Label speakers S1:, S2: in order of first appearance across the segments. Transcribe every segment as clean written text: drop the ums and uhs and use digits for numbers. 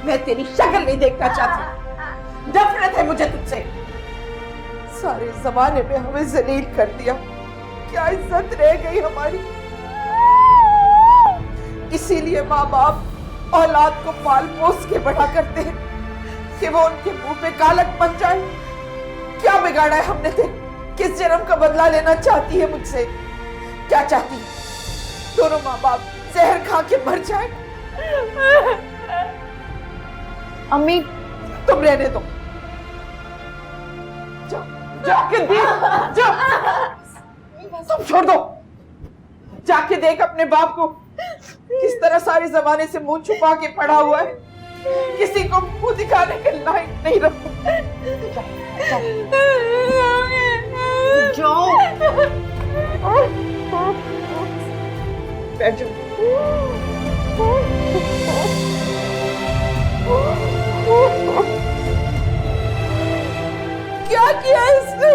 S1: मैं तेरी शक्ल नहीं देखना चाहती, नफरत है मुझे तुझसे। सारे जमाने में हमें जलील कर दिया, क्या इज्जत रह गई हमारी। इसीलिए माँ बाप औलाद को पाल पोस के बड़ा करते हैं कि वो उनके मुंह पे कालक बन जाए। क्या बिगाड़ा है हमने तेरे? किस जन्म का बदला लेना चाहती है मुझसे? क्या चाहती है? दोनों माँ बाप जहर खा के मर जाए?
S2: अम्मी
S1: तुम रहने दो, जाके देख, जा, तुम छोड़ दो। जाके देख अपने बाप को किस तरह सारे जमाने से मुंह छुपा के पड़ा हुआ है, किसी को मुंह दिखाने के लायक नहीं रखा।
S2: जाओ,
S1: बैठ जाओ। क्या किया इसने?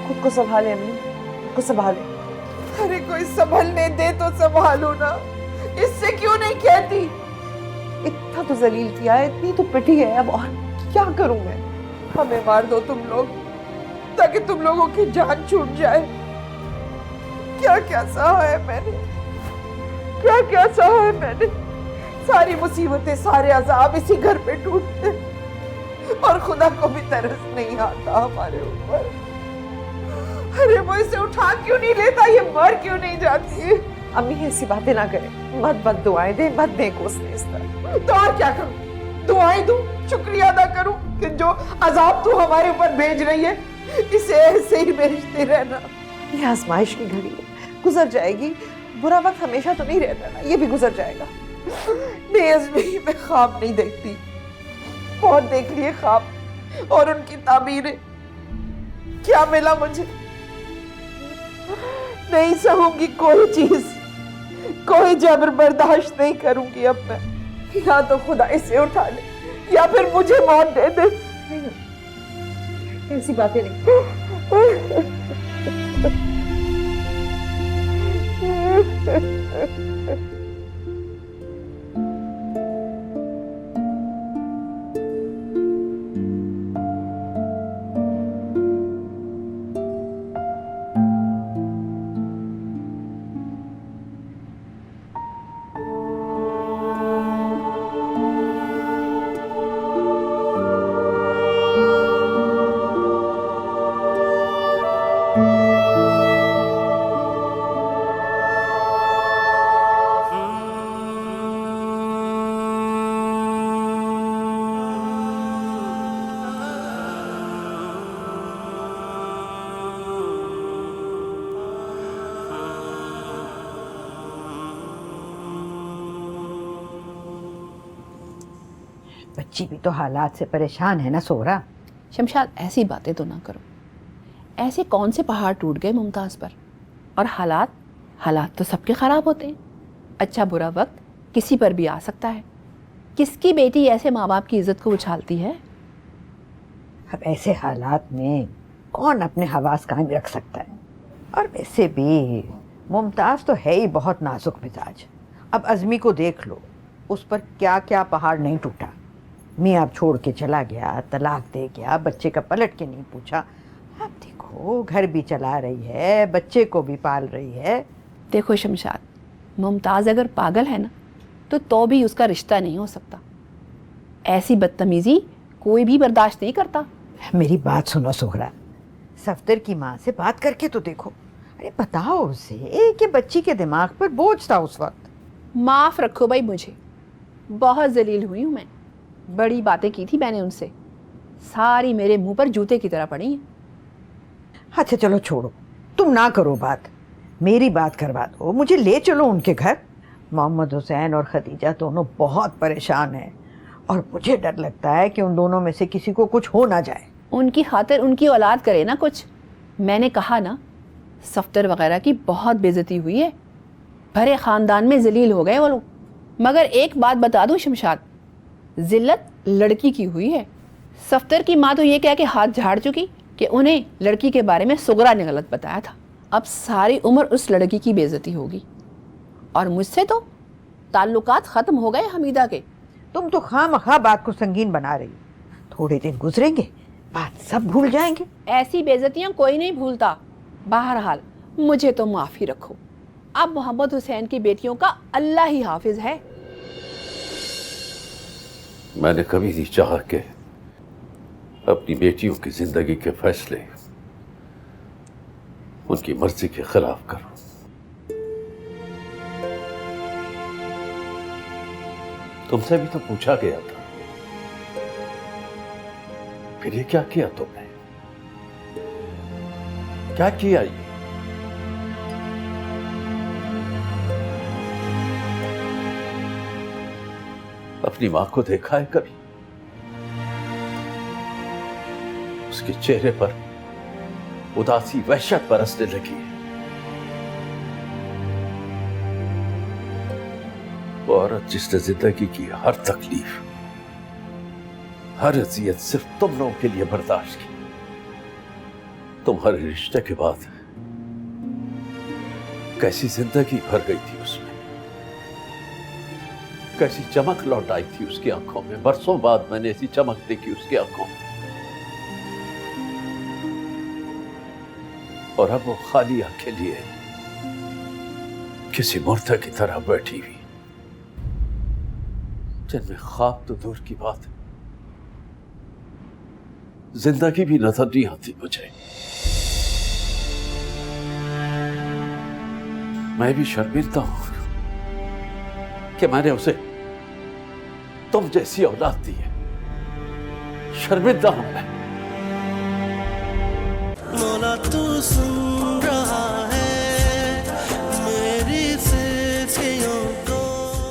S2: खुद को संभाले अम्मी, खुद को संभाले।
S1: अरे कोई संभलने दे तो संभालो ना, इससे क्यों नहीं कहती?
S2: इतना तो जलील किया है, इतनी तो पिटी है, अब और क्या करूं मैं?
S1: हमें मार दो तुम लोग, ताकि तुम लोगों की जान छूट जाए। क्या क्या सहा है मैंने, क्या क्या सहा है मैंने। सारी मुसीबतें, सारे अजाब इसी घर पे टूटते, और खुदा को भी तरस नहीं आता हमारे ऊपर। अरे वो इसे उठा क्यों नहीं लेता, ये मर क्यों नहीं जाती है?
S2: अम्मी ऐसी बातें ना करें, मत दुआएं दे, मत दे कोसने इस तरह।
S1: तो और क्या करूं? दुआएं दूं, शुक्रिया अदा करूं कि जो अजाब तू हमारे ऊपर भेज रही है, इसे ऐसे ही भेजते रहना।
S2: ये आजमाइश की घड़ी है, गुजर जाएगी। बुरा वक्त हमेशा तो नहीं रहता ना, ये भी गुजर जाएगा।
S1: नहीं अज़मी, मैं ख्वाब नहीं देखती, बहुत देख लिए ख्वाब और उनकी ताबीरें। क्या मिला मुझे? नहीं सहूंगी कोई चीज, कोई जबर बर्दाश्त नहीं करूंगी अब मैं। या तो खुदा इसे उठा ले, या फिर मुझे मौत दे दे।
S2: ऐसी बातें नहीं।
S3: बच्ची भी तो हालात से परेशान है ना सोहरा।
S4: शमशाद ऐसी बातें तो ना करो। ऐसे कौन से पहाड़ टूट गए मुमताज़ पर? और हालात तो सबके ख़राब होते हैं। अच्छा बुरा वक्त किसी पर भी आ सकता है। किसकी बेटी ऐसे माँ बाप की इज़्ज़त को उछालती है?
S3: अब ऐसे हालात में कौन अपने हवास कायम रख सकता है? और वैसे भी मुमताज़ तो है ही बहुत नाजुक मिजाज। अब अज़मी को देख लो, उस पर क्या क्या पहाड़ नहीं टूटा। मियाँ छोड़ के चला गया, तलाक दे गया, बच्चे का पलट के नहीं पूछा। अब देखो घर भी चला रही है, बच्चे को भी पाल रही है।
S4: देखो शमशाद, मुमताज़ अगर पागल है ना तो भी उसका रिश्ता नहीं हो सकता। ऐसी बदतमीज़ी कोई भी बर्दाश्त नहीं करता।
S3: मेरी बात सुनो सोहरा, सफ्दर की माँ से बात करके तो देखो। अरे बताओ उसे कि बच्ची के दिमाग पर बोझ था उस वक्त।
S4: माफ़ रखो भाई, मुझे बहुत जलील हुई हूँ मैं। बड़ी बातें की थी मैंने उनसे, सारी मेरे मुंह पर जूते की तरह पड़ी हैं।
S3: अच्छा चलो छोड़ो, तुम ना करो बात, मेरी बात करवा दो, मुझे ले चलो उनके घर। मोहम्मद हुसैन और खदीजा दोनों बहुत परेशान हैं और मुझे डर लगता है कि उन दोनों में से किसी को कुछ हो ना जाए।
S4: उनकी खातिर उनकी औलाद करे ना कुछ। मैंने कहा ना, सफ्तर वगैरह की बहुत बेइज्जती हुई है, भरे ख़ानदान में जलील हो गए वो लोग। मगर एक बात बता दूं शमशाद, जिल्लत लड़की की हुई है। सफ्तर की माँ तो ये कह के हाथ झाड़ चुकी कि उन्हें लड़की के बारे में सुगरा ने गलत बताया था। अब सारी उम्र उस लड़की की बेइज्जती होगी। اور مجھ سے تو تعلقات ختم ہو گئے حمیدہ کے.
S3: تم تو خواہ بات کو سنگین بنا رہی ہو. تھوڑے دن گزریں گے بات سب بھول جائیں گے.
S4: ایسی بے عزتیاں کوئی نہیں بھولتا. بہرحال مجھے تو معافی رکھو. اب محمد حسین کی بیٹیوں کا اللہ ہی حافظ ہے.
S5: میں نے کبھی نہیں چاہا کہ اپنی بیٹیوں کی زندگی کے فیصلے ان کی مرضی کے خلاف کروں. تم سے بھی تو پوچھا گیا تھا، پھر یہ کیا کیا تم نے؟ کیا کیا یہ؟ اپنی ماں کو دیکھا ہے کبھی؟ اس کے چہرے پر اداسی وحشت برسنے لگی ہے. وہ عورت جس نے زندگی کی ہر تکلیف، ہر اذیت صرف تم لوگوں کے لیے برداشت کی. تمہارے رشتے کے بعد کیسی زندگی بھر گئی تھی اس میں، کیسی چمک لوٹ آئی تھی اس کی آنکھوں میں. برسوں بعد میں نے ایسی چمک دیکھی اس کی آنکھوں میں، اور اب وہ خالی آنکھیں لیے کسی مردہ کی طرح بیٹھی ہوئی، جن میں خواب تو دور کی بات ہے، زندگی بھی نظر نہیں آتی مجھے. میں بھی شرمندہ ہوں کہ میں نے اسے تم جیسی اولاد دی ہے. شرمندہ ہوں میں.
S6: مولا تو سن